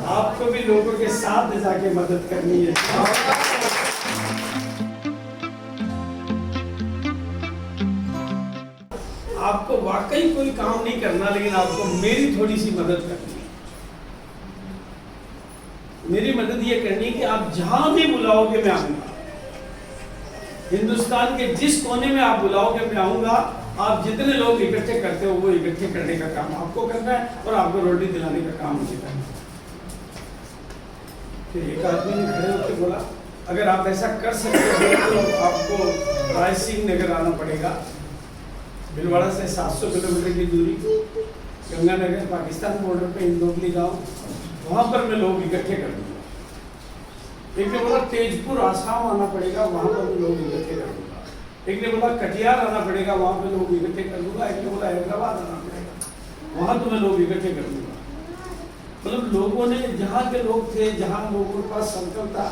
आपको भी लोगों के साथ जाके मदद करनी है। आपको वाकई कोई काम नहीं करना, लेकिन आपको मेरी थोड़ी सी मदद करनी है। मेरी मदद ये करनी है कि आप जहां भी बुलाओगे मैं आऊंगा। हिंदुस्तान के जिस कोने में आप बुलाओगे मैं आऊंगा। आप जितने लोग इकट्ठे करते हो वो इकट्ठे करने का काम आपको करना है और आपको रोटी दिलाने का काम मुझे करना है। फिर एक आदमी ने खड़े होकर बोला, अगर आप ऐसा कर सकते हो तो आपको राय सिंह नगर आना पड़ेगा। भीलवाड़ा से 700 किलोमीटर की दूरी, गंगानगर पाकिस्तान बॉर्डर पे इंदौली गांव, वहां पर मैं लोग इकट्ठे कर दूंगा। एक ने बोला तेजपुर आसाम आना पड़ेगा, वहां पर मैं लोग इकट्ठे कर दूंगा। एक ने बोला कटिहार आना पड़ेगा, वहां पे लोग इकट्ठे कर दूंगा। एक ने बोला हैदराबाद आना पड़ेगा, वहां तो मैं लोग इकट्ठे कर दूंगा। मतलब लोगों ने, जहाँ के लोग थे, जहाँ लोगों के पास संकल्प था,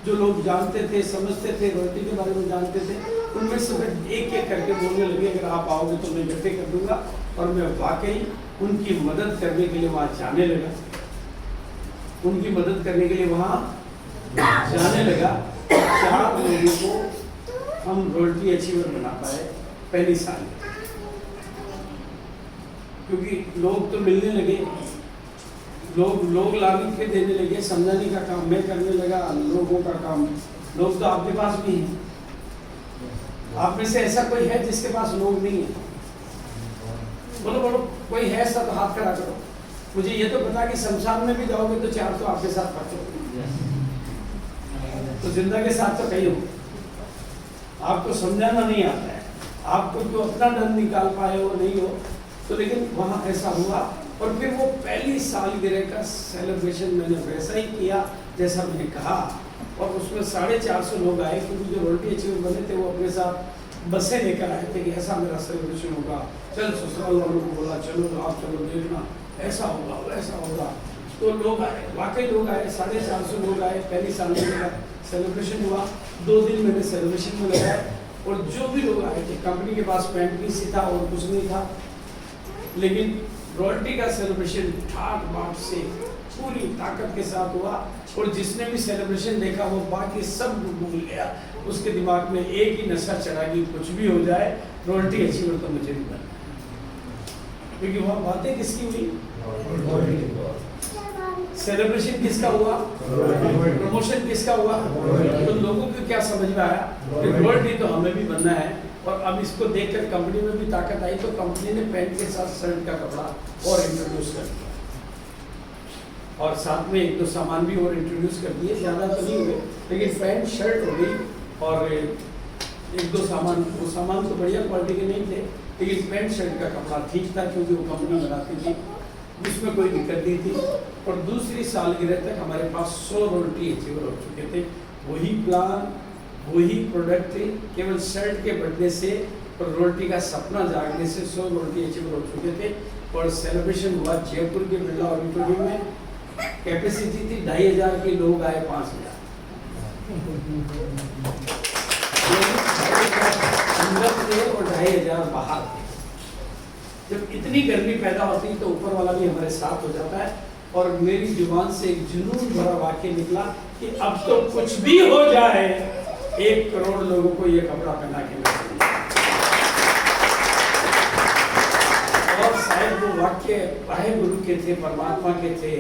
जो लोग जानते थे, समझते थे, रोटी के बारे में जानते थे, उनमें से एक एक करके बोलने लगे अगर आप आओगे तो मैं इकट्ठे कर दूंगा। और मैं वाकई उनकी मदद करने के लिए वहाँ जाने लगा। उनकी मदद करने के लिए वहाँ जाने लगा। 4 लोगों को हम रोटी अचीवर बना पाए पहली साल, क्योंकि लोग तो मिलने लगे, लोग लाने के देने लगे, समझाने का काम मैं करने लगा, लोगों का काम। लोग तो आपके पास भी हैं। आप में से ऐसा कोई है जिसके पास लोग नहीं है? बोलो बोलो, कोई है? सब हाथ खड़ा करो। मुझे ये तो पता कि शमशान में भी जाओगे तो 4 तो आपके साथ पड़ते, तो जिंदा के साथ तो कहीं हो। आपको समझाना नहीं आता है, आपको जो अपना डर निकाल पाए हो नहीं हो तो, लेकिन वहाँ ऐसा हुआ। और फिर वो पहली सालगिरह का सेलिब्रेशन मैंने वैसा ही किया जैसा मैंने कहा। और उसमें 450 लोग आए, क्योंकि जो रोटी अचीवर बने थे वो अपने साथ बसें लेकर आए थे कि ऐसा मेरा सेलिब्रेशन होगा। चल ससुराल वालों को बोला चलो आप चलो देखना, ऐसा होगा वैसा होगा। तो लोग आए, वाकई लोग आए, 450 लोग आए। पहली सालगिरह का सेलिब्रेशन हुआ। 2 दिन मैंने सेलिब्रेशन में लगाया। और जो भी लोग आए थे, कंपनी के पास पेंट पीस ही था और कुछ नहीं था, लेकिन रॉयल्टी का सेलिब्रेशन ठाट बाट से पूरी ताकत के साथ हुआ। और जिसने भी सेलिब्रेशन देखा वो बाकी सब भूल गया। उसके दिमाग में एक ही नशा चढ़ा कि कुछ भी हो जाए रॉयल्टी अचीवर तो मुझे भी बनना है। क्योंकि वहाँ बातें किसकी हुई? सेलिब्रेशन किसका हुआ? प्रमोशन किसका हुआ? तो लोगों को क्या समझ में आया कि रॉयल्टी तो हमें भी बनना है। और अब इसको देखकर कंपनी में भी ताकत आई, तो कंपनी ने पैंट के साथ शर्ट का कपड़ा और इंट्रोड्यूस कर दिया, और साथ में 1-2 सामान भी और इंट्रोड्यूस कर दिए। ज़्यादा तो नहीं हुए, लेकिन पैंट शर्ट हो गई और 1-2 सामान। वो सामान तो बढ़िया क्वालिटी के नहीं थे, लेकिन पैंट शर्ट का कपड़ा ठीक था, क्योंकि वो कंपनी बनाती थी, उसमें कोई दिक्कत नहीं थी। और दूसरी सालगिरह तक हमारे पास 100 रोटी अचीवर हो चुके थे। वही प्लान, वही प्रोडक्ट थे, केवल शर्ट के बढ़ने से और रोटी का सपना जागने से 100 रोटी अचीवर हो चुके थे। और सेलिब्रेशन हुआ जयपुर के बिरला ऑडिटोरियम में। कैपेसिटी थी 2500 की, लोग आए 5000 अंदर थे और 2500 बाहर थे। जब इतनी गर्मी पैदा होती है तो ऊपर वाला भी हमारे साथ हो जाता है। और मेरी जुबान से एक जुनून भरा वाक्य निकला कि अब तो कुछ भी हो जाए 1 करोड़ लोगों को ये कपड़ा पहना के मिलेगा। और शायद वो वाक्य वाहेगुरु के थे, परमात्मा के थे।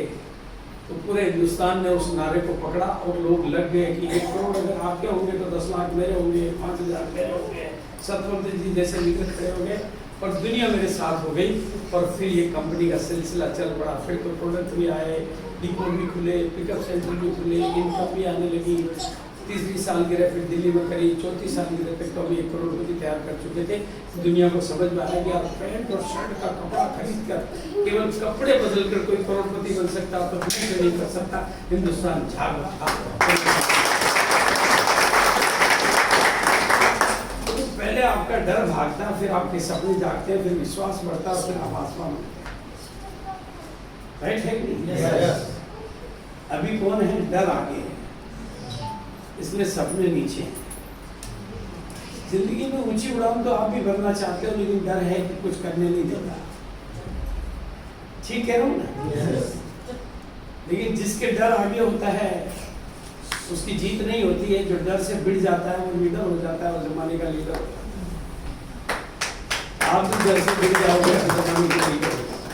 तो पूरे हिंदुस्तान ने उस नारे को पकड़ा और लोग लग गए कि 1 करोड़ अगर आपके होंगे तो 10 लाख मेरे होंगे, 5000 मेरे होंगे, सतवंत जी जैसे लीडर खड़े हो गए और दुनिया मेरे साथ हो गई। और फिर ये कंपनी का सिलसिला चल पड़ा। फिर तो प्रोडक्ट भी आए, डिपो भी खुले, पिकअप सेंटर भी खुले, इनकम भी आने लगी। तीसरी सालगिरह फिर दिल्ली में करी, चौथी सालगिरह तक तो हम 1 करोड़पति तैयार कर चुके थे। दुनिया को समझ में आया कि आप पैंट और शर्ट का कपड़ा खरीद कर केवल कपड़े बदल कर कोई करोड़पति बन सकता, तो कुछ नहीं कर सकता। हिंदुस्तान झाग उठा। पहले आपका डर भागता, फिर आपके सपने जागते हैं, फिर विश्वास बढ़ता, फिर आप आसमान में। राइट है कि नहीं? अभी कौन है? डर आगे है, इसमें सपने नीचे हैं। जिंदगी में ऊंची उड़ान तो आप भी भरना चाहते हो, लेकिन डर है कि कुछ करने नहीं देता। ठीक कह रहा हूँ ना? लेकिन जिसके डर आगे होता है उसकी जीत नहीं होती है। जो डर से भिड़ जाता है वो लीडर हो जाता है, वो जमाने का लीडर होता है। आप भी डर से भिड़ जाओगे तो जमाने के लीडर हो जाओगे।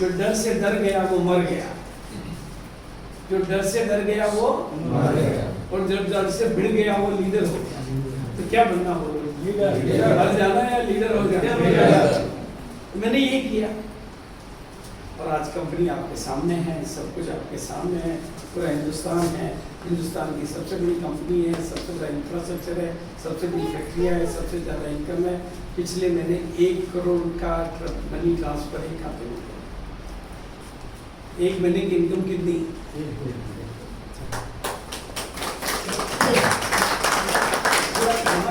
जो डर से डर गया वो मर गया, जो डर से डर गया वो मर गया, और जो डर से भिड़ गया वो लीडर हो गया। तो क्या बनना हो? लीडर। मर जाना या लीडर हो जाना? मैंने ये किया और आज कंपनी आपके सामने है, सब कुछ आपके सामने है। पूरा हिंदुस्तान है, हिंदुस्तान की सबसे बड़ी कंपनी है, सबसे बड़ा इंफ्रास्ट्रक्चर है, सबसे बड़ी फैक्ट्रियाँ है, सबसे ज़्यादा इनकम है। पिछले महीने 1 करोड़ का मनी ट्रांसफर एक खाते में। एक महीने की इनकम कितनी?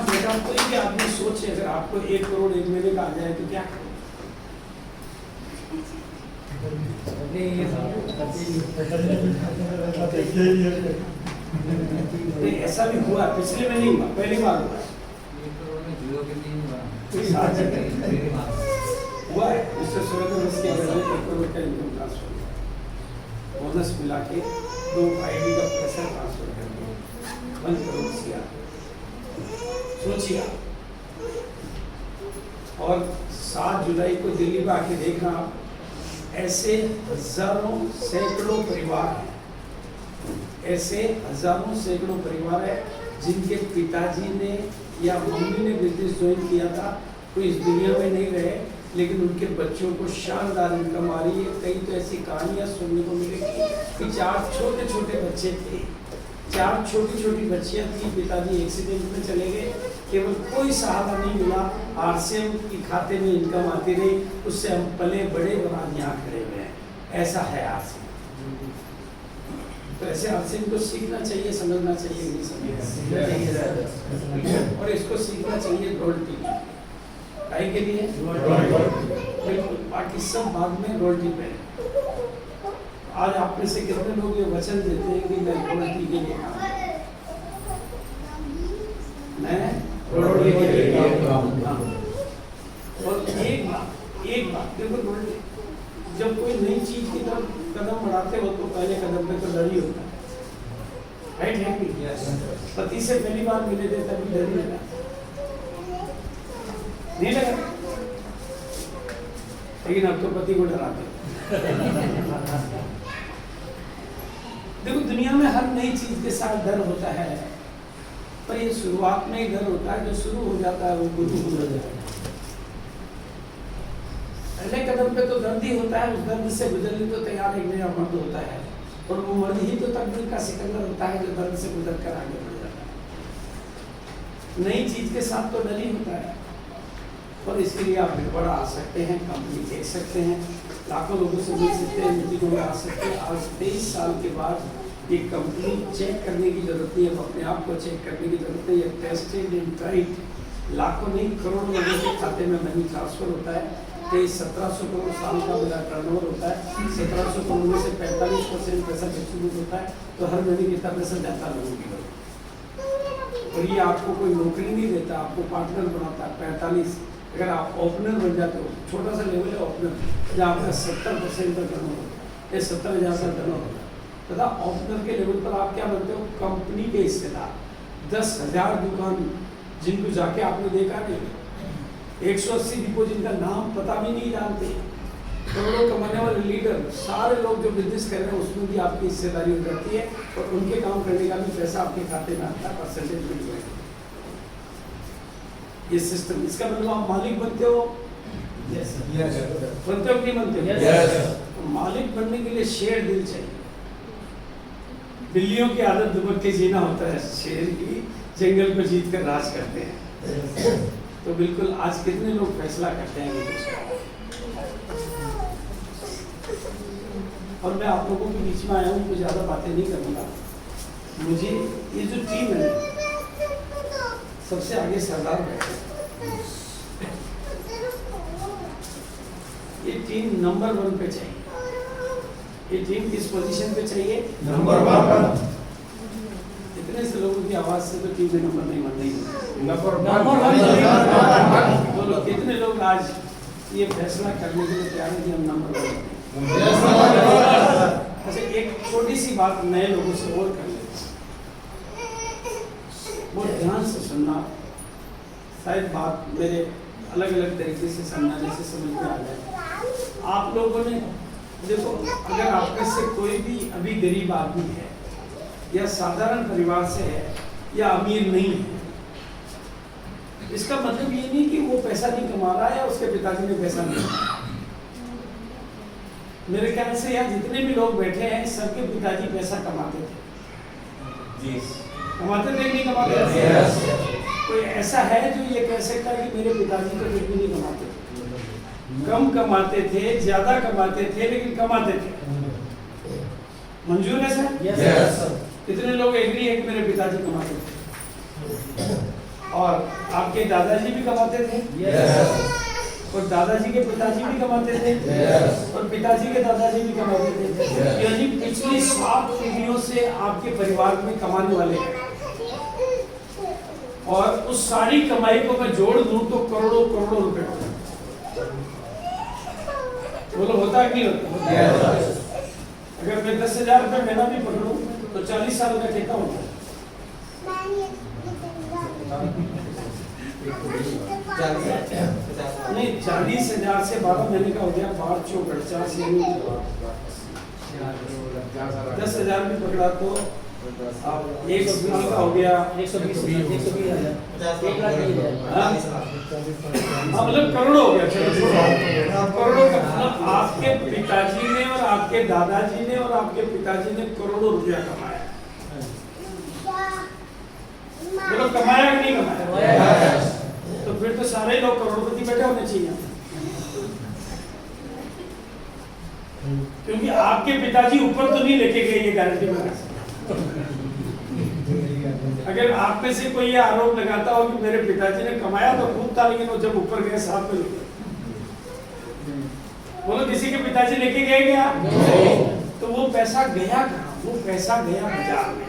बेटा कोई भी आदमी सोचे अगर आपको 1 करोड़ एक महीने का आ जाए तो क्या करें? ऐसा भी हुआ, पिछले में नहीं हुआ, पहली बार हुआ है। उससे 16 वर्ष के करोड़ का इनकम ट्रांसफर, बोनस मिला के 2 आईडी का पैसा ट्रांसफर कर दिया, 1 करोड़ CR। सोचिए। और 7 जुलाई को दिल्ली में आके देखना, ऐसे हजारों सैकड़ों परिवार हैं, ऐसे हजारों सैकड़ों परिवार है जिनके पिताजी ने या मम्मी ने बिजनेस ज्वाइन किया था, कोई इस दुनिया में नहीं रहे, लेकिन उनके बच्चों को शानदार इनकम आ रही है। कई तो ऐसी कहानियां सुनने को मिलेगी कि 4 छोटे छोटे बच्चे थे, 4 छोटी छोटी बच्चियां थी, पिताजी एक्सीडेंट में चले गए, केवल कोई सहारा नहीं मिला, RCM की खाते में इनकम आती रही, उससे हम पले बड़े और आज यहाँ खड़े हुए हैं। ऐसा है RCM। तो ऐसे RCM को सीखना चाहिए, समझना चाहिए, नहीं समझना चाहिए। और इसको सीखना चाहिए रॉयल्टी के लिए, बिल्कुल, बाकी सब बाद में रॉयल्टी पे। आज आप में से कितने लोग ये वचन देते हैं कि मैं रॉयल्टी के लिए काम, मैं रॉयल्टी के लिए काम। और एक बात देखो, जब कोई नई चीज की तरफ कदम बढ़ाते हो तो पहले कदम पे तो डर ही होता है, राइट है कि? पति से पहली बार मिले थे तभी डर ही लगा, नहीं लगा? लेकिन अब तो पति को डराते। देखो, दुनिया में हर नई चीज के साथ डर होता है, पर ये शुरुआत में ही डर होता है। जो शुरू हो जाता है वो गुरु हो जाता है। पहले कदम पे तो दर्द ही होता है, उस दर्द से गुजरने तो तैयार एक नया मर्द होता है, और वो मर्द ही तो तकदीर का सिकंदर होता है जो दर्द से गुजर कर आगे बढ़ जाता है। नई चीज के साथ तो डर ही होता है, और इसके लिए आप बड़ा आ सकते हैं, कंपनी देख सकते हैं, लाखों लोगों से मिल सकते हैं, मीटिंगों में आ सकते हैं। आज 23 साल के बाद ये कंपनी चेक करने की जरूरत नहीं है, अपने आप को चेक करने की जरूरत है। ये टेस्टेड एंड ट्राइड, लाखों नहीं करोड़ों लोगों के खाते में मनी ट्रांसफर होता है। 1700 करोड़ साल का मेरा टर्नओवर होता है, 1700 करोड़ में से 45% पैसा डिस्ट्रीब्यूट होता है, तो हर महीने कितना पैसा जाता है लोगों की। और ये आपको कोई नौकरी नहीं देता, आपको पार्टनर बनाता है। 45, अगर आप ओपनर बन जाते हो, छोटा सा लेवल है ओपनर, जहाँ आपका 70% का टर्नओवर होता है, 70,000 का टर्नओवर होता है, तथा ओपनर के लेवल पर आप क्या बनते हो? कंपनी के हिस्सेदार। 10,000 दुकान जिनको जाके आपने देखा नहीं, 180 डिपो जिनका नाम पता भी नहीं जानते, करोड़ों कमाने वाले लीडर, सारे लोग जो बिजनेस कर रहे हैं उसमें भी आपकी हिस्सेदारी हो जाती है, और उनके काम करने का भी पैसा आपके खाते में आता है, परसेंटेज मिल जाएगा। ये सिस्टम, इसका मतलब आप मालिक बनते हो, बनते हो कि नहीं बनते हो? मालिक बनने के लिए शेयर दिल चाहिए। बिल्लियों की आदत दुबक के जीना होता है, शेर की जंगल को जीत कर राज करते हैं। तो बिल्कुल आज कितने लोग फैसला करते हैं ये, और मैं आप लोगों के बीच में आया हूँ, तो ज़्यादा बातें नहीं करूँगा। मुझे ये जो टीम है, सबसे आगे सरदार बैठे, ये टीम नंबर 1 पे चाहिए। ये टीम किस पोजीशन पे चाहिए? नंबर 1। इतने से लोगों की आवाज से तो टीम में नंबर नहीं बन रही। बोलो कितने लोग आज ये फैसला करने के लिए तैयार हैं कि हम नंबर 1 हैं? अच्छा, एक छोटी सी बात नए लोगों से और कर लेते हैं, बहुत ध्यान से सुनना, शायद बात मेरे अलग अलग तरीके से समझाने से समझ में आ जाए। आप लोगों ने देखो, अगर आप में से कोई भी अभी गरीब आदमी है या साधारण परिवार से है या अमीर नहीं है, इसका मतलब ये नहीं कि वो पैसा नहीं कमा रहा है या उसके पिताजी ने पैसा नहीं कमाया। मेरे ख्याल से यहाँ जितने भी लोग बैठे हैं सबके पिताजी पैसा कमाते थे। कमाते थे कि नहीं कमाते थे? कोई ऐसा है जो ये कह सकता है कि मेरे पिताजी तो कुछ भी नहीं कमाते थे? कम कमाते थे, ज्यादा कमाते थे, लेकिन कमाते थे। मंजूर है सर? कितने लोग एग्री है कि मेरे पिताजी कमाते थे? और आपके दादाजी भी कमाते थे? और दादाजी के पिताजी भी कमाते थे? और पिताजी के दादाजी भी कमाते थे? यानी पिछली 7 पीढ़ियों से आपके परिवार में कमाने वाले हैं। और उस सारी कमाई को मैं जोड़ दूं तो करोड़ों करोड़ों रुपए होता। बोलो होता कि नहीं होता? अगर मैं 10,000 रुपए महीना भी पकड़ूं तो 40 साल का ठेका होता है। नहीं, 40,000 से 12 महीने का हो गया, 12 चौक 50, 10,000 भी पकड़ा तो आप 120 का हो गया, 120 मतलब करोड़ों हो गया। करोड़ों का मतलब आपके पिताजी ने और आपके दादाजी ने और आपके पिताजी ने करोड़ों रुपया कमाया। बोलो कमाया कि नहीं कमाया? तो फिर तो सारे लोग करोड़पति बैठे होने चाहिए, क्योंकि आपके पिताजी ऊपर तो नहीं लेके गए, ये गारंटी बना सकते। अगर आप में से कोई ये आरोप लगाता हो कि मेरे पिताजी ने कमाया तो खूब था, लेकिन वो जब ऊपर गए साथ में, बोलो किसी के पिताजी लेके गए क्या? तो वो पैसा गया कहाँ? वो पैसा गया बाजार में।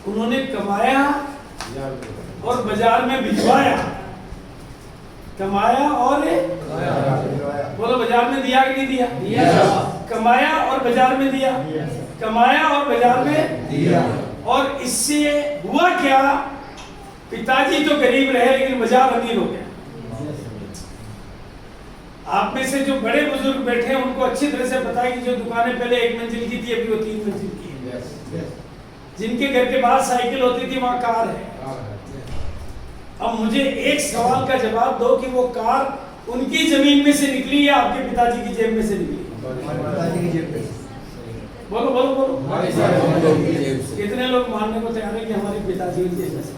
उन्होंने कमाया और बाजार में भिजवाया। कमाया और बोलो बाजार में दिया कि नहीं दिया? कमाया और बाजार में दिया। कमाया और बाजार में दिया। और इससे हुआ क्या? पिताजी तो गरीब रहे लेकिन बाजार अमीर हो गया। आप में से जो बड़े बुजुर्ग बैठे हैं उनको अच्छी तरह से पता है कि जो दुकानें पहले 1 मंजिल की थी अभी वो 3 मंजिल की है। जिनके घर के बाहर साइकिल होती थी वहां कार है। अब मुझे एक सवाल का जवाब दो कि वो कार उनकी जमीन में से निकली या आपके पिताजी की जेब में से निकली? बोलो बोलो बोलो। कितने लोग मानने को तैयार है कि हमारे पिताजी की जेब में से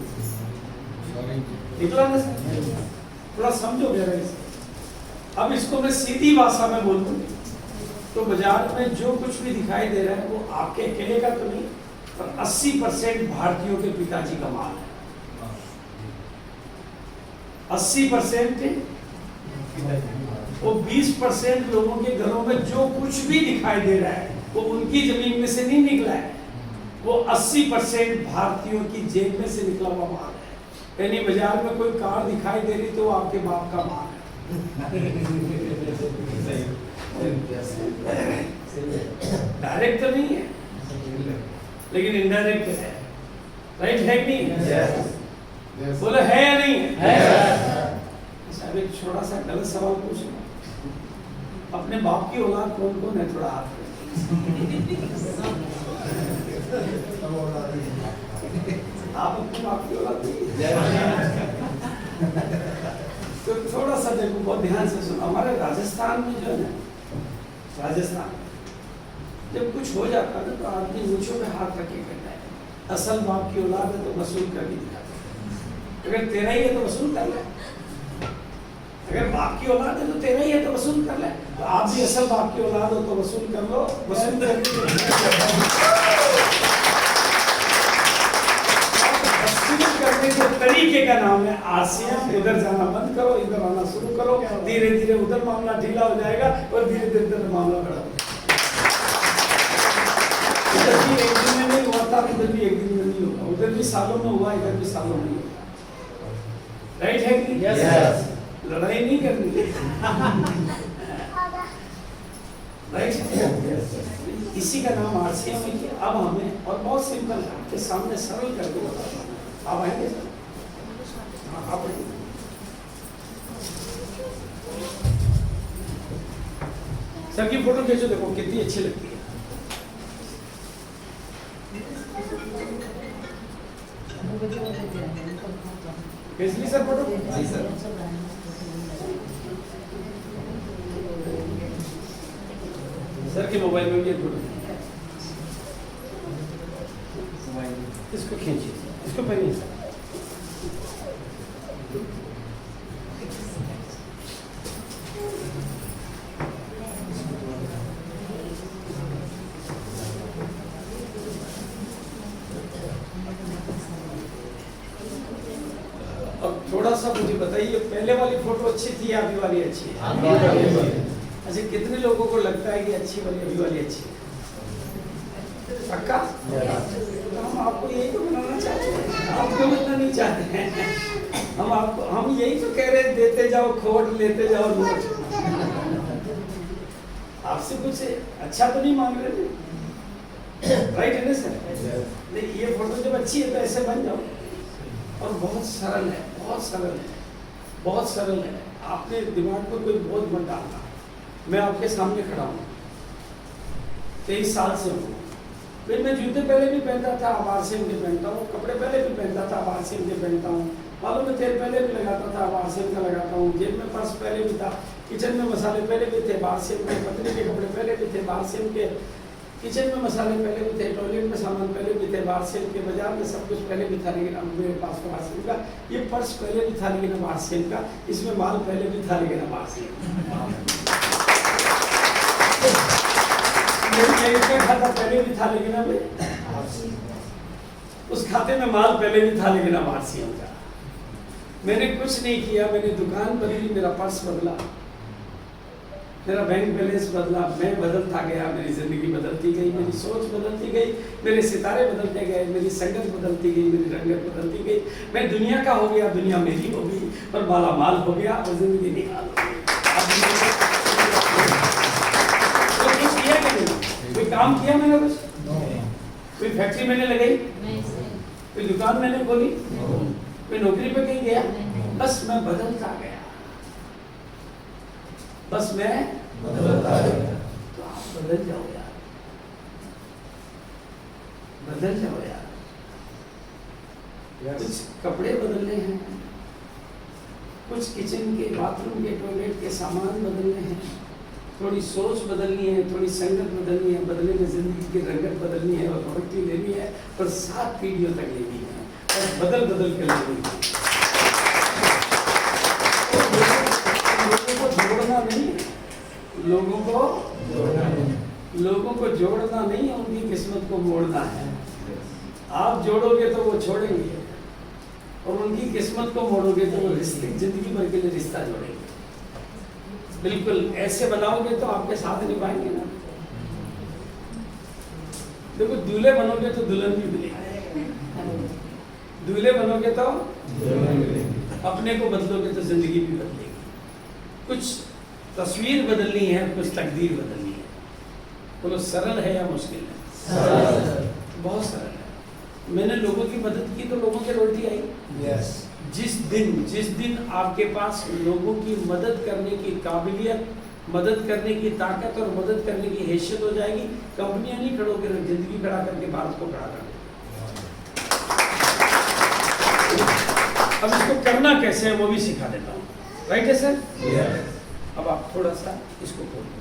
निकला ना? थोड़ा समझो जरा इसे। अब इसको मैं सीधी भाषा में बोल दूं तो बाजार में जो कुछ भी दिखाई दे रहा है वो आपके अकेले का तो नहीं, पर 80% भारतीयों के पिताजी का माल है। 80% वो 20% लोगों के घरों में जो कुछ भी दिखाई दे रहा है वो उनकी जमीन में से नहीं निकला है, वो 80% भारतीयों की जेब में से निकला हुआ माल है। यानी बाजार में कोई कार दिखाई दे रही तो वो आपके बाप का माल है। डायरेक्ट तो नहीं है लेकिन इनडायरेक्ट है। राइट है कि नहीं? बोलो है या नहीं है? अच्छा, एक छोटा सा गलत सवाल पूछना, अपने बाप की औलाद कौन कौन है? थोड़ा हाथ आप अपने बाप की औलाद तो थोड़ा सा देखो, बहुत ध्यान से सुनो। हमारे राजस्थान में जो है ना, राजस्थान जब कुछ हो जाता है तो आदमी मूंछों पे हाथ रख के कहता है असल बाप की औलाद है तो वसूल करके दिखाता है। अगर तेरा ही है तो वसूल कर ले, अगर बाप की औलाद है तो तेरा ही है तो वसूल कर ले। तो आप भी असल बाप की औलाद हो तो वसूल कर लो। वसूल करने के तरीके का नाम है आसियां। उधर जाना बंद करो, इधर आना शुरू करो, धीरे धीरे उधर मामला ढीला हो जाएगा और धीरे धीरे इधर मामला बड़ा हो जाएगा। इधर भी एक दिन में नहीं हुआ था, इधर भी एक दिन में नहीं होगा। उधर भी सालों में हुआ, इधर भी सालों में हुआ। राइट है कि Yes. लड़ाई नहीं करनी राइट। इसी का नाम आरसीएम है कि अब हमें और बहुत सिंपल आपके सामने सरल करके बताता हूँ। आप आएंगे सर? हाँ, आप आएंगे। सर की फोटो खींचो, देखो कितनी अच्छी लगती है। खींच ली सर फोटो? जी सर। सर के मोबाइल में भी एक फोटो, इसको खींचिए, इसको पहनिए सर। अब थोड़ा सा मुझे बताइए, पहले वाली फोटो अच्छी थी या अभी वाली अच्छी है? अच्छा, कितने लोगों को लगता है कि अच्छी वाली अभी वाली अच्छी है? पक्का? तो हम आपको यही तो बनाना चाहते हैं, आप क्यों बनना नहीं चाहते हैं? हम यही तो कह रहे हैं, देते जाओ खोट, लेते जाओ नोट। आपसे कुछ अच्छा तो नहीं मांग रहे थे, राइट है ना सर? नहीं, ये फोटो जब अच्छी है तो ऐसे बन जाओ। और बहुत सरल है, बहुत सरल है, बहुत सरल है। आपने दिमाग पर कोई बोझ मत डालना। मैं आपके सामने खड़ा हूँ, 23 साल से हूँ। फिर मैं जूते पहले भी पहनता था, अब आरसीएम के पहनता हूँ। कपड़े पहले भी पहनता था, अब आरसीएम के पहनता हूँ। बालों में तेल पहले भी लगाता था, अब आरसीएम का लगाता हूँ। जेब में पर्स पहले भी था, किचन में मसाले पहले भी थे, आरसीएम के। पत्नी के कपड़े पहले भी थे, आरसीएम के। किचन में मसाले पहले भी थे, टॉयलेट में सामान पहले भी थे, आरसीएम के। बाजार में सब कुछ पहले भी था, लेकिन अब मेरे पास तो आरसीएम का। ये पर्स पहले भी था, लेकिन अब आरसीएम का। इसमें माल पहले भी था, लेकिन अब आरसीएम। खाता पहले भी था, लेकिन अब उस खाते में माल पहले भी था, लेकिन अब आरसीएम का। मैंने कुछ नहीं किया, मैंने दुकान बदली, मेरा पर्स बदला, मेरा बैंक बैलेंस बदला, मैं बदलता गया, मेरी जिंदगी बदलती गई, मेरी सोच बदलती गई, मेरे सितारे बदलते गए, मेरी संगत बदलती गई, मेरी रंगत बदलती गई। मैं दुनिया का हो गया, दुनिया मेरी हो गई, और माला माल हो गया, और जिंदगी निकाल हो गई। तो कुछ किया कि नहीं? कोई काम किया मैंने? कुछ कोई फैक्ट्री मैंने लगाई? कोई दुकान मैंने खोली? कोई नौकरी पे कहीं गया? बस मैं बदलता गया, बस मैं बदलता गया। तो आप बदल जाओ यार, बदल जाओ यार। कुछ कपड़े बदलने हैं, कुछ किचन के, बाथरूम के, टॉयलेट के सामान बदलने हैं, थोड़ी सोच बदलनी है, थोड़ी संगत बदलनी है, बदले में जिंदगी की रंगत बदलनी है, और तरक्की लेनी है, और 7 पीढ़ियों तक लेनी है, और बदल बदल कर लेनी है। लोगों को जोड़ना नहीं, लोगों को जोड़ना नहीं, उनकी किस्मत को मोड़ना है। आप जोड़ोगे तो वो छोड़ेंगे, और उनकी किस्मत को मोड़ोगे तो वो रिश्ते, जिंदगी भर के लिए रिश्ता जोड़ेंगे। बिल्कुल ऐसे बनाओगे तो आपके साथ निभाएंगे ना। देखो, दूल्हे बनोगे तो दुल्हन भी मिलेगी, दूल्हे बनोगे तो अपने को बदलोगे तो जिंदगी भी बदलेगी। कुछ तस्वीर बदलनी है, कुछ तकदीर बदलनी है। बोलो, सरल है या मुश्किल है? सरल। बहुत सरल है। मैंने लोगों की मदद की तो लोगों की रोटी आई। यस। जिस दिन आपके पास लोगों की मदद करने की काबिलियत, मदद करने की ताकत और मदद करने की हैसियत हो जाएगी, कंपनियां नहीं खड़ोगे, जिंदगी खड़ा करके भारत को खड़ा कर देगा। अब इसको करना कैसे है वो भी सिखा देता हूँ। राइट है सर? अब आप थोड़ा सा इसको खोलिए।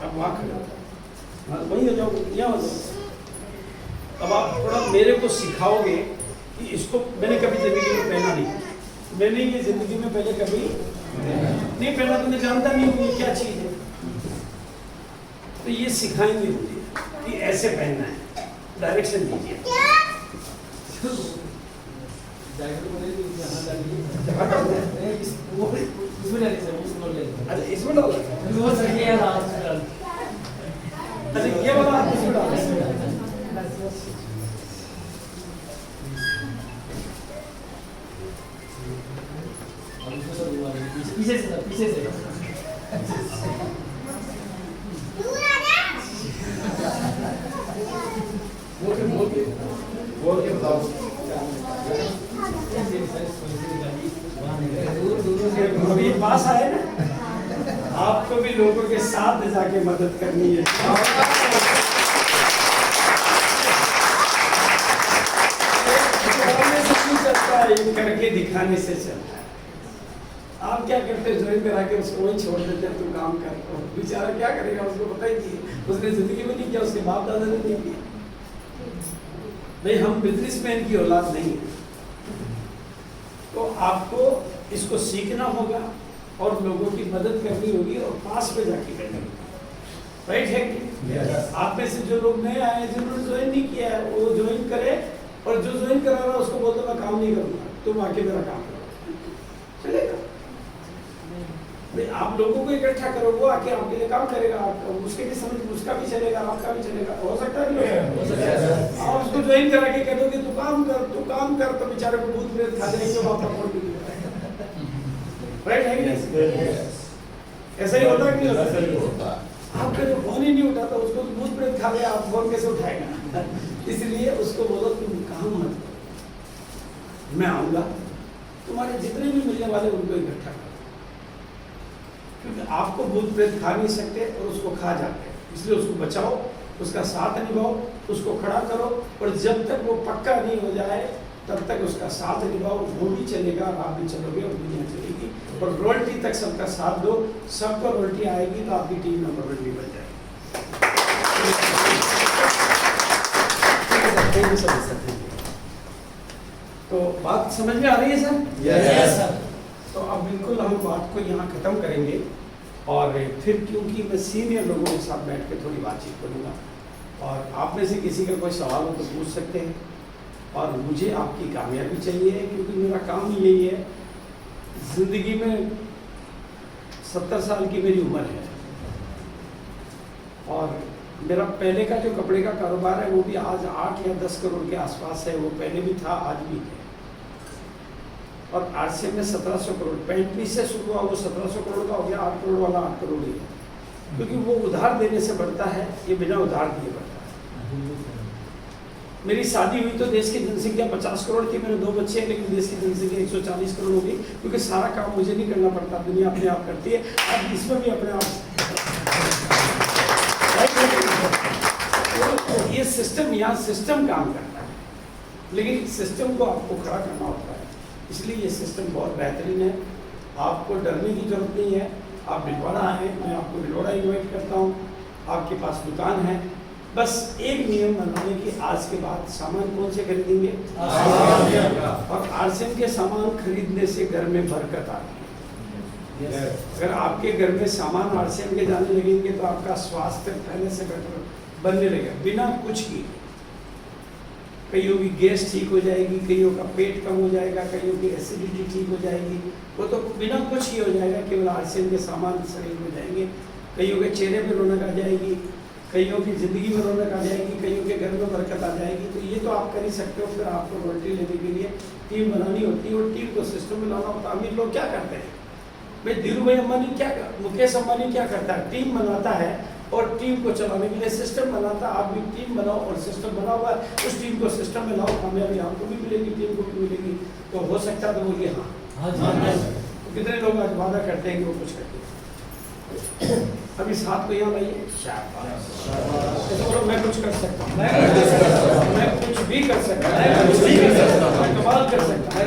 अब वहाँ खड़े हो, वहीं हो जाओ, यहाँ हो जाओ। अब आप थोड़ा मेरे को सिखाओगे कि इसको मैंने कभी जिंदगी में पहना नहीं, मैंने ये जिंदगी में पहले कभी नहीं पहना, तो मैं जानता नहीं हूँ ये क्या चीज़ है। तो ये सिखाएंगे मुझे कि ऐसे पहनना है, डायरेक्शन दीजिए। इसमें डालिए सर, उसमें ले लीजिए। अच्छा इसमें डालो। वो सर ये यार आप इसमें डाल। अच्छा ये वाला आप इसमें डालो। पीछे से सर, पीछे से। बोल के बताओ। अभी पास आए ना, आपको भी लोगों के साथ जाके मदद करनी है। ये करके दिखाने से चलता है। आप क्या करते हैं, ज्वाइन करा के उसको वही छोड़ देते हैं, तुम काम कर। बेचारा क्या करेगा, उसको पता ही नहीं, उसने जिंदगी में नहीं किया, उसके बाप दादा ने नहीं किया। भाई हम बिजनेसमैन की औलाद नहीं है, तो आपको इसको सीखना होगा और लोगों की मदद करनी होगी और पास पे जाके करनी होगी। राइट है कि आप में से जो लोग नए आए हैं, जिन्होंने ज्वाइन नहीं किया है, वो ज्वाइन करे, और जो ज्वाइन करा रहा है उसको बोलता मैं काम नहीं करूँगा, तुम आके मेरा काम करो, चलेगा। भाई आप लोगों को इकट्ठा करो, वो आके आपके लिए काम करेगा, उसके भी समझ, उसका भी चलेगा, आपका भी चलेगा। हो सकता है आप उसको ज्वाइन करा के कह दोगे तू काम कर, तो बेचारे को भूत प्रेत खा जाएंगे, वो आपका फोन नहीं करेगा। राइट है कि नहीं? ऐसा ही होता है कि नहीं होता? आपका जो फोन ही नहीं उठाता, उसको भूत प्रेत खा गया, आप फोन कैसे उठाएगा? इसलिए उसको बोलो तुम काम मत करो, मैं आऊंगा, तुम्हारे जितने भी मिलने वाले उनको इकट्ठा करो, क्योंकि आपको भूत प्रेत खा नहीं सकते और उसको खा जाते हैं। इसलिए उसको बचाओ, उसका साथ निभाओ, उसको खड़ा करो, और जब तक वो पक्का नहीं हो जाए तब तक उसका साथ निभाओ। वो भी चलेगा, आप भी चलोगे और दुनिया चलेगी। और रॉयल्टी तक सबका साथ दो, सबको रॉयल्टी आएगी तो आपकी टीम नंबर 1 भी बन जाएगी। तो बात समझ में आ रही है सर? Yes sir. तो अब बिल्कुल हम बात को यहाँ खत्म करेंगे, और फिर क्योंकि मैं सीनियर लोगों के साथ बैठ के थोड़ी बातचीत करूँगा, और आप में से किसी का कोई सवाल हो तो पूछ सकते हैं। और मुझे आपकी कामयाबी चाहिए, क्योंकि मेरा काम ही यही है। ज़िंदगी में 70 साल की मेरी उम्र है, और मेरा पहले का जो कपड़े का कारोबार है वो भी आज 8 या 10 करोड़ के आसपास है। वो पहले भी था, आज भी है। और आरसीएम में 1700 करोड़, पैंट पीस से शुरू हुआ, वो 1700 करोड़ का हो गया, 8 करोड़ वाला 8 करोड़ ही है, क्योंकि वो उधार देने से बढ़ता है, ये बिना उधार दिए बढ़ता है। मेरी शादी हुई तो देश की जनसंख्या 50 करोड़ थी, मेरे 2 बच्चे हैं, लेकिन देश की जनसंख्या 140 करोड़ हो गई, क्योंकि सारा काम मुझे नहीं करना पड़ता, दुनिया अपने आप करती है। अब इसमें भी अपने आप तो ये सिस्टम, यहाँ सिस्टम काम करता है, लेकिन सिस्टम को आपको खड़ा करना होता है। इसलिए ये सिस्टम बहुत बेहतरीन है, आपको डरने की जरूरत नहीं है। आप भिलवाड़ा आए, मैं आपको भिलवाड़ा इन्वाइट करता हूँ, आपके पास दुकान है। बस एक नियम बनाने कि आज के बाद सामान कौन से खरीदेंगे, और आरसीएम के सामान खरीदने से घर में बरकत आती है। अगर आपके घर में सामान आरसीएम के जाने लगेंगे तो आपका स्वास्थ्य पहले से बेटर बनने लगेगा, बिना कुछ किए। कईयों की गैस ठीक हो जाएगी, कईयों का पेट कम हो जाएगा, कईयों की एसिडिटी ठीक हो जाएगी, वो तो बिना कुछ ही हो जाएगा, केवल आरसीएम के सामान शरीर में जाएंगे। कईयों के चेहरे पे रौनक आ जाएगी, कईयों की ज़िंदगी में रौनक आ जाएगी, कईयों के घर में बरकत आ जाएगी। तो ये तो आप कर ही सकते हो। फिर आपको रॉयल्टी लेने के लिए टीम बनानी होती है, और टीम को सिस्टम में लाना होता है। अमीर लोग क्या करते हैं भाई, धीरू भाई अंबानी क्या, मुकेश अंबानी क्या करता है, टीम बनाता है और टीम को चलाने के लिए सिस्टम बनाता है। आप भी टीम बनाओ और सिस्टम बना हुआ है, उस टीम को सिस्टम में लाओ, कामयाबी आपको भी मिलेगी, टीम को भी मिलेगी। तो हो सकता है तो बोलिए हाँ। तो कितने लोग आज वादा करते हैं कि वो कुछ करते हैं। अब इस हाथ को यहाँ लाइए, मैं कुछ कर सकता हूँ, मैं कुछ भी कर सकता हूँ, मैं कमाल कर सकता हूँ।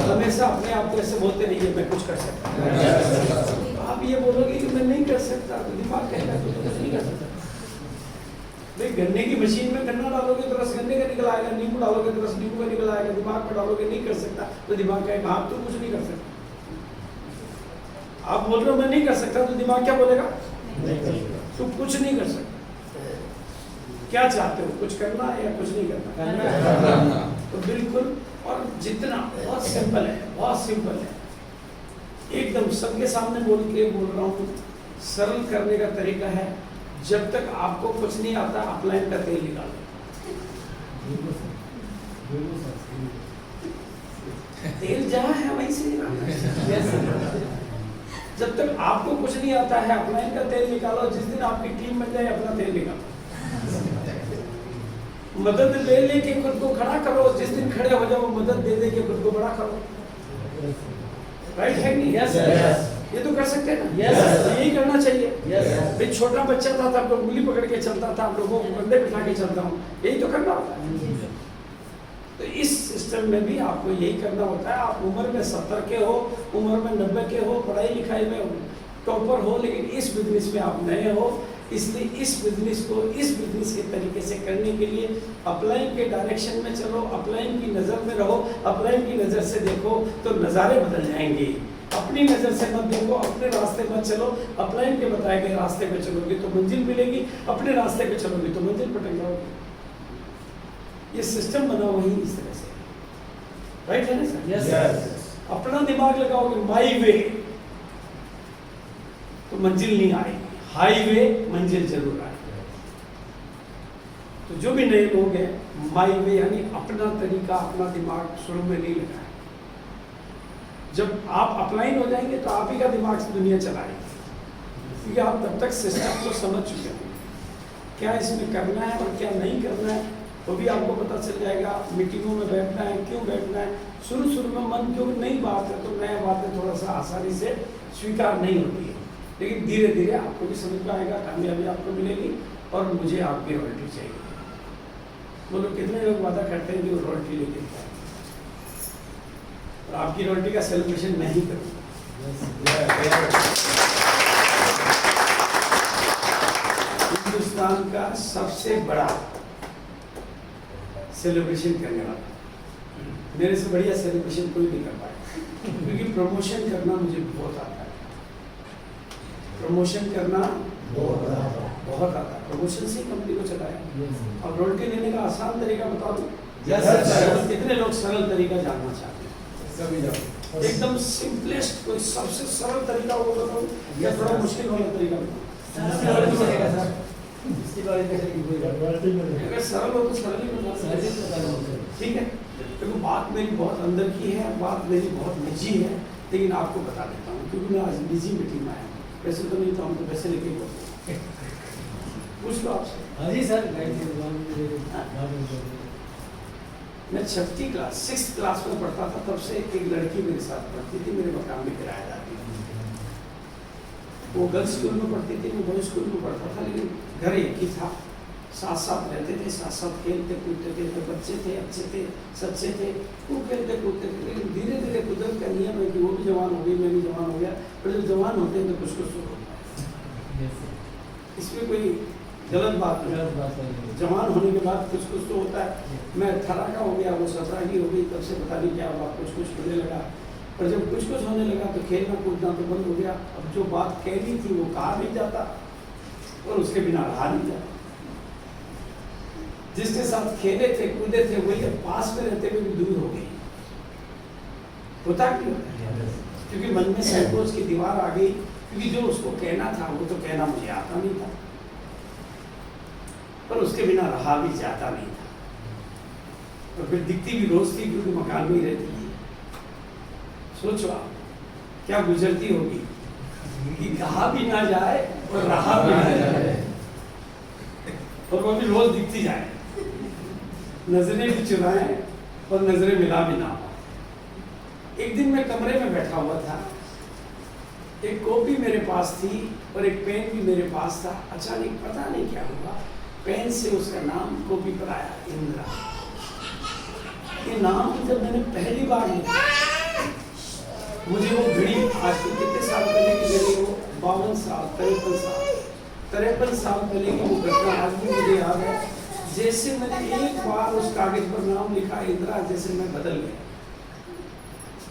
हमेशा अपने आप को ऐसे बोलते रहिए, मैं कुछ कर सकता हूँ। आप ये बोलोगे कि मैं नहीं कर सकता, तो दिमाग कहेगा तो कुछ नहीं कर सकता। भाई गन्ने की मशीन में गन्ना डालोगे तो रस गन्ने का निकल आएगा, नींबू डालोगे तो रस नींबू का निकल आएगा। दिमाग में डालोगे नहीं कर सकता, तो दिमाग कहेगा आप तो कुछ नहीं कर सकता। आप बोल रहे हो मैं नहीं कर सकता, तो दिमाग क्या बोलेगा, तो कुछ नहीं कर सकता। क्या चाहते हो, कुछ करना या कुछ नहीं करना? तो बिल्कुल, और जितना बहुत सिंपल है, बहुत सिंपल है। एकदम सबके सामने बोल रहा हूँ, सरल करने का तरीका है, जब तक आपको कुछ नहीं आता अपलाइन का तेल निकालो। तेल जहाँ है वहीं से निकालना। जब तक आपको कुछ नहीं आता है अपलाइन का तेल निकालो, जिस दिन आपकी टीम बन जाए अपना तेल निकालो। मदद ले लेके खुद को खड़ा करो, जिस दिन खड़े हो जाओ मदद दे दे के खुद को बड़ा करो। राइट है नहीं? Yes, yes. ये तो कर सकते हैं ना? Yes. यही करना चाहिए। Yes. भाई छोटा बच्चा था तब तो उंगली पकड़ के चलता था, आप लोगों को कंधे बिठा के चलता हूँ, यही तो करना होता है। तो इस सिस्टम में भी आपको यही करना होता है। आप उम्र में 70 के हो, उम्र में 90 के हो, पढ़ाई लिखाई में टॉपर हो, लेकिन इस बिजनेस में आप नए हो, इसलिए इस बिजनेस को इस बिजनेस के तरीके से करने के लिए अपलाइन के डायरेक्शन में चलो, अपलाइन की नज़र में रहो, अपलाइन की नज़र से देखो तो नज़ारे बदल जाएंगे। अपनी नज़र से मत देखो, अपने रास्ते मत चलो, अपलाइन के बताए गए रास्ते पे चलोगे तो मंजिल मिलेगी, अपने रास्ते पे चलोगे तो मंजिल भटक जाओगे। ये सिस्टम बना वही इस तरह से, राइट है ना सर? Yes. अपना दिमाग लगाओगे माई वे तो मंजिल नहीं आएगी, हाईवे मंजिल जरूर आएगी। तो जो भी नए लोग हैं, माई वे यानी अपना तरीका, अपना दिमाग शुरू में नहीं लगाए। जब आप अपलाइन हो जाएंगे तो आप ही का दिमाग से दुनिया चलाएगी, क्योंकि आप तब तक सिस्टम को समझ चुके होंगे, क्या इसमें करना है और क्या नहीं करना है वो भी आपको पता चल जाएगा। मीटिंगों में बैठना है, क्यों बैठना है, शुरू में मन क्यों नई बात है तो नया बातें थोड़ा सा आसानी से स्वीकार नहीं होती है, लेकिन धीरे धीरे आपको भी समझ में आएगा, कामयाबी आपको मिलेगी और मुझे आपकी रॉयल्टी चाहिए। बोलो कितने लोग वादा करते हैं कि वो रॉयल्टी लेके जाए, और आपकी रॉयल्टी का सेलिब्रेशन मैं ही करूँगा। हिंदुस्तान का सबसे बड़ा सेलिब्रेशन करने वाला, मेरे से बढ़िया सेलिब्रेशन कोई नहीं कर पाया, क्योंकि प्रमोशन करना मुझे बहुत आता है। प्रमोशन करना बहुत आता है, प्रमोशन से कंपनी को चलाया। और रॉयल्टी लेने का आसान तरीका बता दूं? कितने लोग सरल तरीका जानना चाहते हैं? सभी जाओ। एकदम सिंपलेस्ट कोई सबसे सरल तरीका वो बताऊं या थोड़ा मुश्किल वाला तरीका बताऊं? अगर सरल हो तो सरल ही बता, ठीक है? देखो बात मेरी बहुत अंदर की है, बात मेरी बहुत निजी है, लेकिन आपको बता देता हूँ क्योंकि मैं आज निजी मीटिंग में आया हूँ, वैसे तो नहीं था, हम तो वैसे लेके बोलते पूछ लो आपसे। हाँ जी सर। मैं 6th क्लास 6th क्लास में पढ़ता था, तब से एक लड़की मेरे साथ पढ़ती थी, मेरे मकान में किराएदार थी। वो गर्ल्स स्कूल में पढ़ती थी, मैं बॉयज स्कूल में पढ़ता था, लेकिन घर एक ही था, साथ साथ रहते थे, साथ साथ खेलते कूदते थे, तो बच्चे थे, अच्छे थे, सच्चे थे, खूब खेलते कूदते थे। लेकिन धीरे धीरे कुदरत का नियम है कि वो भी जवान हो गई, मैं भी जवान हो गया, पर जब जवान होते हैं तो कुछ कुछ तो होता है, इसमें कोई गलत बात नहीं। जवान होने के बाद कुछ कुछ तो होता है। मैं 18 का हो गया, वो 17 की हो गई, तब से पता नहीं क्या हुआ, कुछ कुछ होने लगा। और जब कुछ कुछ होने लगा तो खेलना कूदना तो बंद हो गया। अब जो बात कहनी थी वो कहा नहीं जाता और उसके बिना रहा नहीं जाता। जिसके साथ खेले थे कूदे थे वही अब पास में रहते हुए भी दूर हो गई। होता क्यों? क्योंकि मन में संकोच की दीवार आ गई, क्योंकि जो उसको कहना था वो तो कहना मुझे आता नहीं था, पर उसके बिना रहा भी जाता नहीं था। और फिर दिखती भी रोज थी क्योंकि मकान में ही रहती थी। सोचो आप क्या गुजरती होगी कि कहा भी ना जाए और रहा भी ना जाए, और वो भी रोज दिखती जाए, नजरें भी चुराए और नजरें मिला भी ना हो। एक दिन मैं कमरे में बैठा हुआ था, एक कॉपी मेरे पास थी और एक पेन भी मेरे पास था। अचानक पता नहीं क्या हुआ, पेन से उसका नाम कॉपी पर आया, इंदिरा। ये नाम जब मैंने पहली बार लिखा, मुझे वो घड़ी आज से कितने साल पहले की घड़ी, वो 52 साल 53 साल पहले की वो घटना आज भी मुझे याद है। जैसे मैंने एक बार उस कागज पर नाम लिखा इंदिरा, जैसे मैं बदल गया।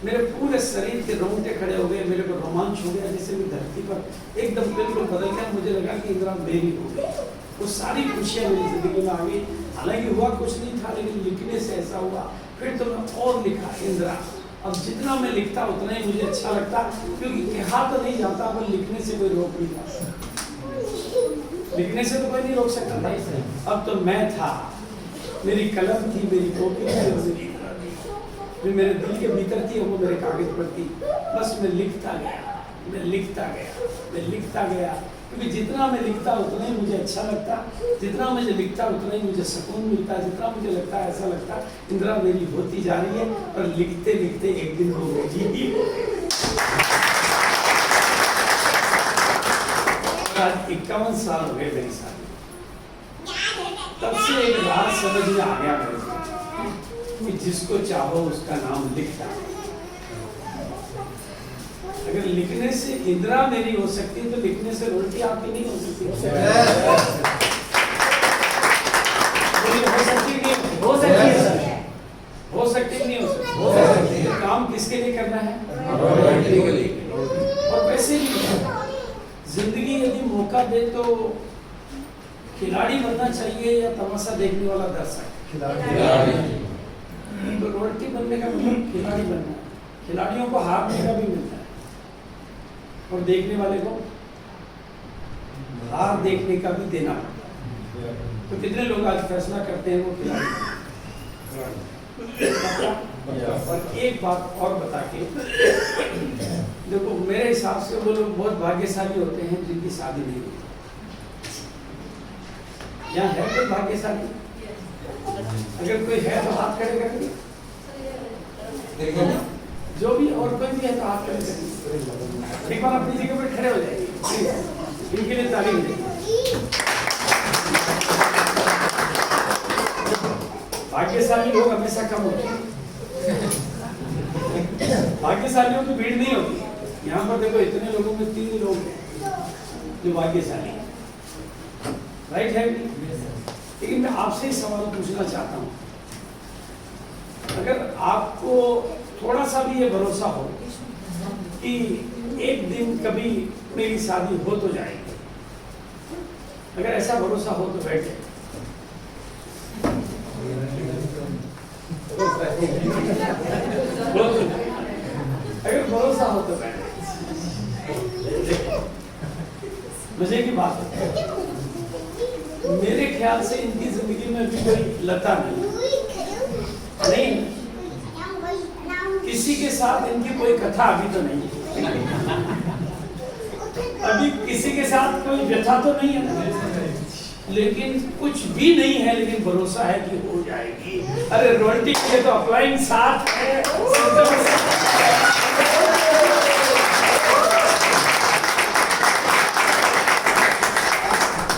मेरे पूरे शरीर के रोंगटे खड़े हो गए, मेरे को रोमांच हो गया, जैसे मैं धरती पर एकदम बिल्कुल बदल गया। मुझे लगा कि इंदिरा मेरी हो गई। वो सारी खुशियाँ मेरी जिंदगी में आ गई। हालांकि हुआ कुछ नहीं था, लेकिन लिखने से ऐसा हुआ। फिर तो मैं और लिखा इंदिरा, अब जितना मैं लिखता उतना ही मुझे अच्छा लगता, क्योंकि कहा तो नहीं जाता पर लिखने से कोई रोक नहीं पाता। लिखने से तो कोई नहीं रोक सकता था। अब तो मैं था, मेरी कलम थी, मेरी कॉपी थी, जो मेरे दिल के भीतर थी वो मेरे कागज पर थी। बस मैं लिखता गया, मैं लिखता गया, मैं लिखता गया, क्योंकि जितना मैं लिखता उतना ही मुझे अच्छा लगता, जितना मैं लिखता उतना ही मुझे सुकून मिलता, जितना मुझे लगता ऐसा लगता इंदिरा मेरी होती जा रही है, और लिखते लिखते एक दिन वो मेरी ही हो गई। आज 51 साल हो गए मेरी शादी, तब से एक बात समझ में आ गया मेरे को कि जिसको चाहो उसका नाम लिखता। अगर लिखने से इंदिरा मेरी हो सकती है तो लिखने से रोटी आपकी नहीं हो सकती। हो सकती नहीं हो सकती है सर, हो सकती नहीं हो सकती, हो सकती है। काम किसके लिए करना है? और वैसे भी जिंदगी यदि मौका दे तो खिलाड़ी बनना चाहिए या तमाशा देखने वाला दर्शक? तो रोटी बनने का मतलब खिलाड़ी बनना है। खिलाड़ियों को हारने का भी मिलता है और देखने वाले को हार देखने का भी देना पड़ता है। तो कितने लोग आज फैसला करते हैं वो खिलाड़ी। और एक बात और बता के देखो, मेरे हिसाब से वो लोग बहुत भाग्यशाली होते हैं जिनकी शादी नहीं होती। यहाँ है कोई भाग्यशाली? अगर कोई है तो हाथ खड़े करेंगे, जो भी, और कोई भी है तो हाथ खड़े करेंगे। एक बार अपनी जगह पर खड़े हो जाएंगे, इनके लिए ताली देंगे। भाग्यशाली लोग हमेशा कम होते हैं, भाग्यशालियों की भीड़ नहीं होती। यहाँ पर देखो इतने लोगों में 3 लोग हैं जो भाग्यशाली हैं, राइट है? लेकिन मैं आपसे ही सवाल पूछना चाहता हूँ, अगर आपको थोड़ा सा भी ये भरोसा हो कि एक दिन कभी मेरी शादी हो तो जाएगी, अगर ऐसा भरोसा हो तो बैठे। अगर भरोसा हो तो बैठे। मजे की बात है, मेरे ख्याल से इनकी जिंदगी में भी कोई लता नहीं, किसी के साथ इनकी कोई कथा अभी तो नहीं है, अभी किसी के साथ कोई व्यथा तो नहीं है, लेकिन कुछ भी नहीं है, लेकिन भरोसा है कि हो जाएगी। अरे रॉयल्टी के लिए तो अप्लाइंग साथ है,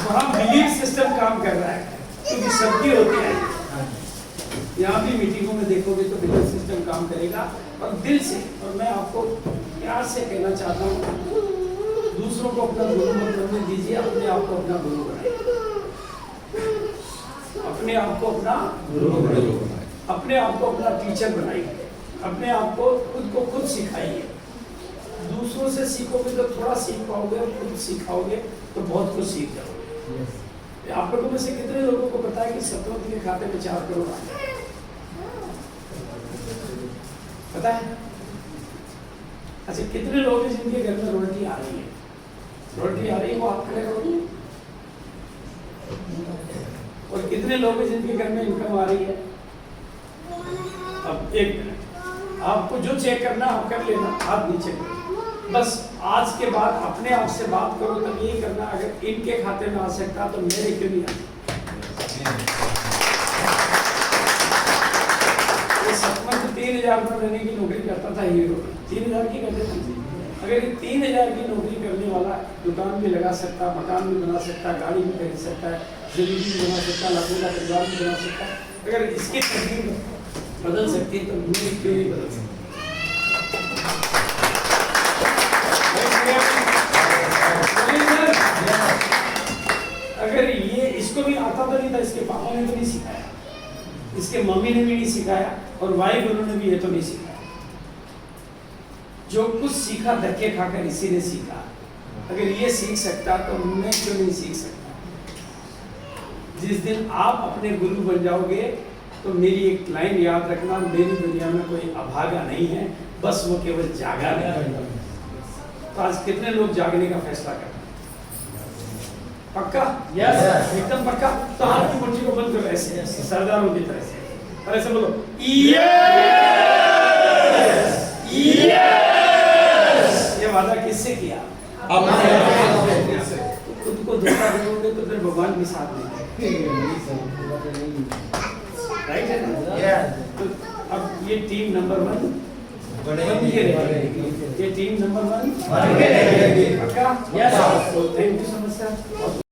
वहाँ बिलीफ सिस्टम काम कर रहा है, क्योंकि सबकी होती है। यहाँ भी मीटिंगों में देखोगे तो बिलीफ सिस्टम काम करेगा, और दिल से। और मैं आपको प्यार से कहना चाहता हूँ, दूसरों को अपना गुरु मत बनने दीजिए, अपने आप को अपना गुरु बनाइए, अपने आप को अपना गुरु बनाइए, अपने आप को अपना टीचर बनाइए, अपने आप को खुद सिखाइए। दूसरों से सीखोगे तो थोड़ा सीख पाओगे, और खुद सिखाओगे तो बहुत कुछ सीख जाओगे। आप लोगों में से कितने लोगों को पता है कि सतवंत के खाते में 4 करोड़ आ गए? पता है? अच्छा, कितने लोग हैं जिनके घर में रोटी आ रही है? रोटी आ रही है, वो आप खड़े करोगे। और कितने लोग हैं जिनके घर में इनकम आ रही है? अब एक मिनट, आपको जो चेक करना आप कर लेना, हाथ नीचे करो। बस आज के बाद अपने आप से बात करो, तब ये करना, अगर इनके खाते में आ सकता तो मेरे क्यों नहीं आ? ये सतवंत 3000 में रहने की नौकरी करता था, हीरो 3000 की करते थे। अगर ये 3000 की नौकरी करने वाला दुकान भी लगा सकता, मकान भी बना सकता, गाड़ी भी खरीद सकता है, जमीन भी बना सकता, लाखों का परिवार भी बना सकता, अगर इसकी तकदीर बदल सकती है तो मेरी क्यों नहीं बदल सकती? अगर ये इसको भी आता तो नहीं था, इसके पापा ने तो नहीं सिखाया, इसके मम्मी ने भी नहीं सिखाया, और वाई गुरु ने भी ये तो नहीं सिखाया। जो कुछ सीखा धक्के खाकर इसी ने सीखा। अगर ये सीख सकता तो मैं क्यों नहीं सीख सकता? जिस दिन आप अपने गुरु बन जाओगे तो मेरी एक लाइन याद रखना, मेरी दुनिया में कोई अभागा नहीं है, बस वो केवल जागा नहीं है। तो आज कितने लोग जागने का फैसला कर रहे हैं? पक्का? Yes. एकदम पक्का? तो हाथ की मुट्ठी को बंद करो ऐसे, Yes. सरदारों की तरह से, और ऐसे बोलो ये वादा किससे किया? खुद को धोखा दोगे तो फिर भगवान भी साथ नहीं, राइट है ना? तो अब ये टीम नंबर 1 बन के रहेगी, ये टीम नंबर 1 पक्का? Yes. तो thank you so much sir.